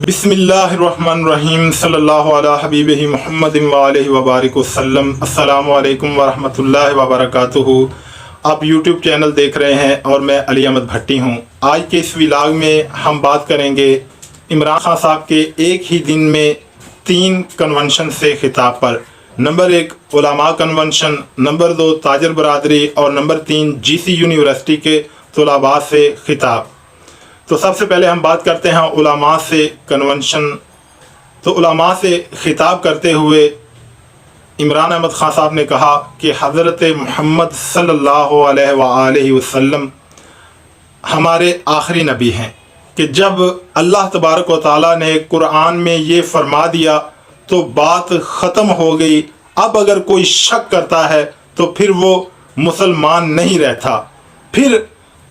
बिस्मिल्लाहिर्रहमानिर्रहीम सल्लल्लाहु अला हबीबिही मुहम्मदिन व आलिहि व बारिक वसल्लम। अस्सलामु अलैकुम व रहमतुल्लाहि व बरकातुहू। आप YouTube चैनल देख रहे हैं और मैं अली अहमद भट्टी हूं। आज के इस व्लॉग में हम बात करेंगे इमरान खान साहब के एक ही दिन में 3 कन्वेंशन से खिताब पर। नंबर 1 उलमा कन्वेंशन, नंबर 2 ताजर बरादरी और नंबर 3 GC यूनिवर्सिटी के तलबा से खिताब। तो सबसे पहले हम बात करते हैं उलमा से कन्वेंशन। तो उलमा से खिताब करते हुए इमरान अहमद खान साहब ने कहा कि हज़रत मोहम्मद सल्लल्लाहु अलैहि वसल्लम हमारे आखिरी नबी हैं, कि जब अल्लाह तबारक व तआला ने कुरान में ये फरमा दिया तो बात ख़त्म हो गई। अब अगर कोई शक करता है तो फिर वो मुसलमान नहीं रहता। फिर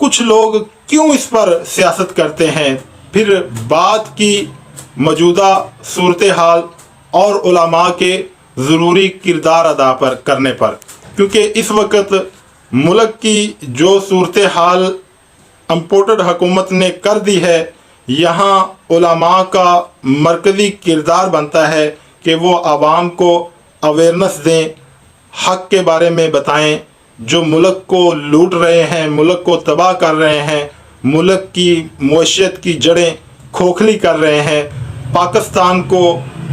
कुछ लोग क्यों इस पर सियासत करते हैं, फिर बात की मौजूदा सूरत हाल और उलमा के ज़रूरी किरदार अदा पर करने पर, क्योंकि इस वक्त मुल्क की जो सूरत हाल इम्पोर्टेड हुकूमत ने कर दी है, यहाँ उलमा का मरकज़ी किरदार बनता है कि वो आवाम को अवेयरनेस दें, हक़ के बारे में बताएं। जो मुल्क को लूट रहे हैं, मुल्क को तबाह कर रहे हैं, मुल्क की मईशत की जड़ें खोखली कर रहे हैं, पाकिस्तान को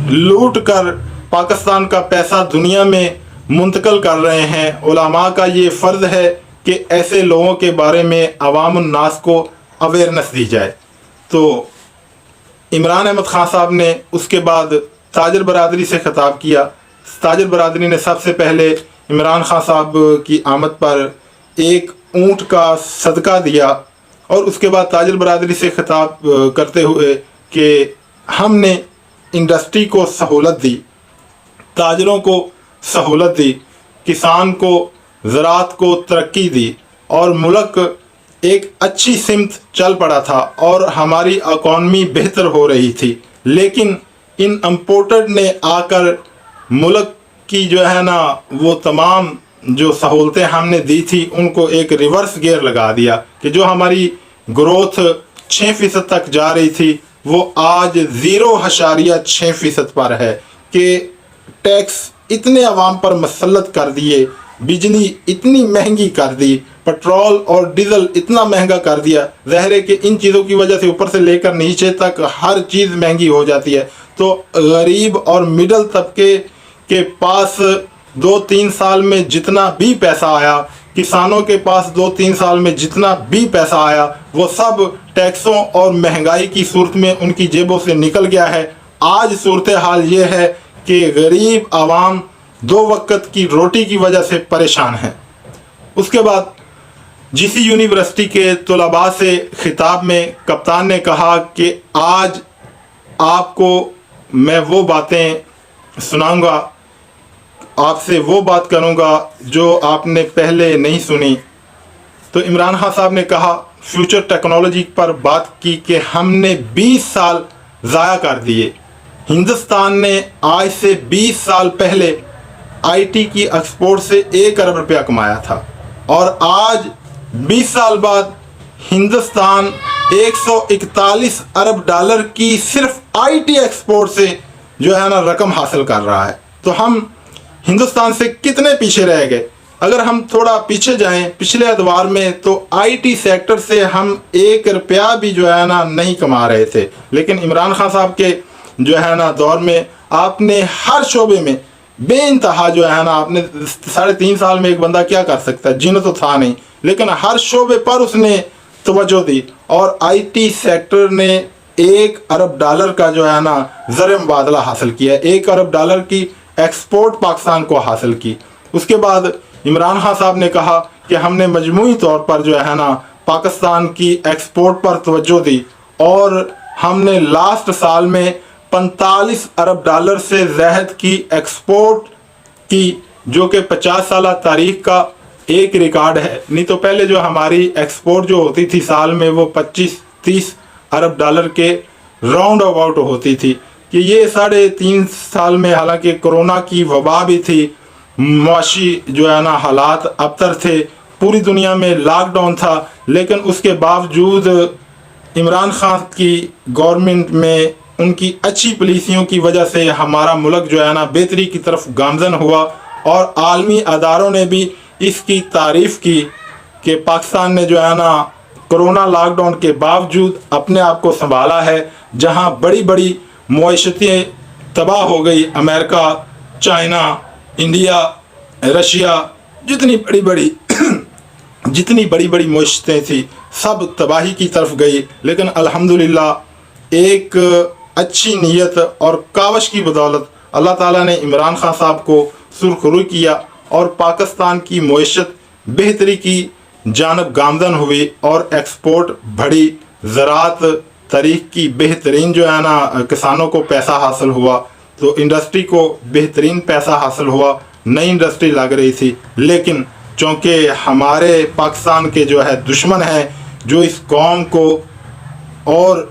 लूट कर पाकिस्तान का पैसा दुनिया में मुंतकिल कर रहे हैं। उलमा का ये फ़र्ज़ है कि ऐसे लोगों के बारे में अवाम उन्नास को अवेयरनेस दी जाए। तो इमरान अहमद खान साहब ने उसके बाद ताजर बरादरी से ख़िताब किया। ताजर बरादरी ने सबसे पहले इमरान खान साहब की आमद पर एक ऊँट का सदका दिया और उसके बाद ताजर बरादरी से ख़िताब करते हुए कि हमने इंडस्ट्री को सहूलत दी, ताजरों को सहूलत दी, किसान को ज़राअत को तरक्की दी और मुल्क एक अच्छी सिमत चल पड़ा था और हमारी इकॉनमी बेहतर हो रही थी। लेकिन इन इम्पोर्टेड ने आकर मुल्क की जो है ना वो तमाम जो सहूलतें हमने दी थी उनको एक रिवर्स गियर लगा दिया, कि जो हमारी ग्रोथ 6% तक जा रही थी वो आज 0.6% पर है। कि टैक्स इतने आवाम पर मसलत कर दिए, बिजली इतनी महंगी कर दी, पेट्रोल और डीजल इतना महंगा कर दिया। ज़ाहिर है कि इन चीज़ों की वजह से ऊपर से लेकर नीचे तक हर चीज़ महंगी हो जाती है। तो गरीब और मिडल तबके के पास 2-3 साल में जितना भी पैसा आया, किसानों के पास 2-3 साल में जितना भी पैसा आया, वो सब टैक्सों और महंगाई की सूरत में उनकी जेबों से निकल गया है। आज सूरत हाल ये है कि गरीब आवाम 2 वक्त की रोटी की वजह से परेशान है। उसके बाद GC यूनिवर्सिटी के तलबा से खिताब में कप्तान ने कहा कि आज आपको मैं वो बातें सुनाऊंगा, आपसे वो बात करूंगा जो आपने पहले नहीं सुनी। तो इमरान खान साहब ने कहा, फ्यूचर टेक्नोलॉजी पर बात की कि हमने 20 साल ज़ाया कर दिए। हिंदुस्तान ने आज से 20 साल पहले IT की एक्सपोर्ट से 1 अरब रुपया कमाया था और आज 20 साल बाद हिंदुस्तान 141 अरब डॉलर की सिर्फ IT एक्सपोर्ट से जो है ना रकम हासिल कर रहा है। तो हम हिंदुस्तान से कितने पीछे रह गए। अगर हम थोड़ा पीछे जाएं पिछले अदवार में तो IT सेक्टर से हम 1 रुपया भी जो है ना नहीं कमा रहे थे। लेकिन इमरान खान साहब के जो है ना दौर में आपने हर शोबे में बेइंतहा जो है ना, आपने 3.5 साल में एक बंदा क्या कर सकता है, जिन तो था नहीं, लेकिन हर शोबे पर उसने तवज्जो दी और IT सेक्टर ने 1 अरब डॉलर का जो है ना ज़र मुबादला हासिल किया, 1 अरब डॉलर की एक्सपोर्ट पाकिस्तान को हासिल की। उसके बाद इमरान खान साहब ने कहा कि हमने मजमूई तौर पर जो है ना पाकिस्तान की एक्सपोर्ट पर तवज्जो दी और हमने लास्ट साल में 45 अरब डॉलर से ज़ायद की एक्सपोर्ट की, जो कि 50 साल तारीख का एक रिकॉर्ड है। नहीं तो पहले जो हमारी एक्सपोर्ट जो होती थी साल में वो 25-30 अरब डॉलर के राउंड अबाउट होती थी। कि ये 3.5 साल में हालांकि कोरोना की वबा भी थी, मुआशी जो है ना हालात अबतर थे, पूरी दुनिया में लॉकडाउन था, लेकिन उसके बावजूद इमरान खान की गवर्नमेंट में ان کی اچھی پالیسیوں کی وجہ سے ہمارا ملک جو ہے نا بہتری کی طرف گامزن ہوا، اور عالمی اداروں نے بھی اس کی تعریف کی کہ پاکستان نے جو ہے نا کرونا لاک ڈاؤن کے باوجود اپنے آپ کو سنبھالا ہے۔ جہاں بڑی بڑی معیشتیں تباہ ہو گئی، امریکہ، چائنا، انڈیا، رشیا، جتنی بڑی بڑی معیشتیں تھیں سب تباہی کی طرف گئی، لیکن الحمدللہ ایک اچھی نیت اور کاوش کی بدولت اللہ تعالیٰ نے عمران خان صاحب کو سرخ روئی کیا اور پاکستان کی معیشت بہتری کی جانب گامزن ہوئی اور ایکسپورٹ بڑھی، زراعت تاریخ کی بہترین جو ہے نا کسانوں کو پیسہ حاصل ہوا، تو انڈسٹری کو بہترین پیسہ حاصل ہوا، نئی انڈسٹری لگ رہی تھی۔ لیکن چونکہ ہمارے پاکستان کے جو ہے دشمن ہیں جو اس قوم کو اور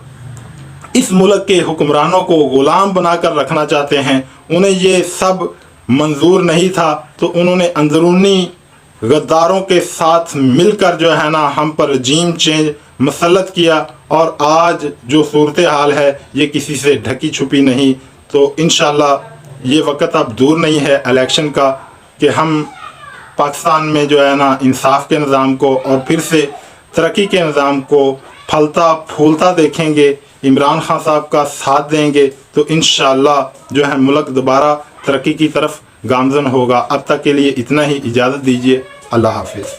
اس ملک کے حکمرانوں کو غلام بنا کر رکھنا چاہتے ہیں، انہیں یہ سب منظور نہیں تھا، تو انہوں نے اندرونی غداروں کے ساتھ مل کر جو ہے نا ہم پر رجیم چینج مسلط کیا، اور آج جو صورتحال ہے یہ کسی سے ڈھکی چھپی نہیں۔ تو انشاءاللہ یہ وقت اب دور نہیں ہے الیکشن کا کہ ہم پاکستان میں جو ہے نا انصاف کے نظام کو اور پھر سے ترقی کے نظام کو پھلتا پھولتا دیکھیں گے، عمران خان صاحب کا ساتھ دیں گے، تو انشاءاللہ جو ہے ملک دوبارہ ترقی کی طرف گامزن ہوگا۔ اب تک کے لیے اتنا ہی، اجازت دیجیے، اللہ حافظ۔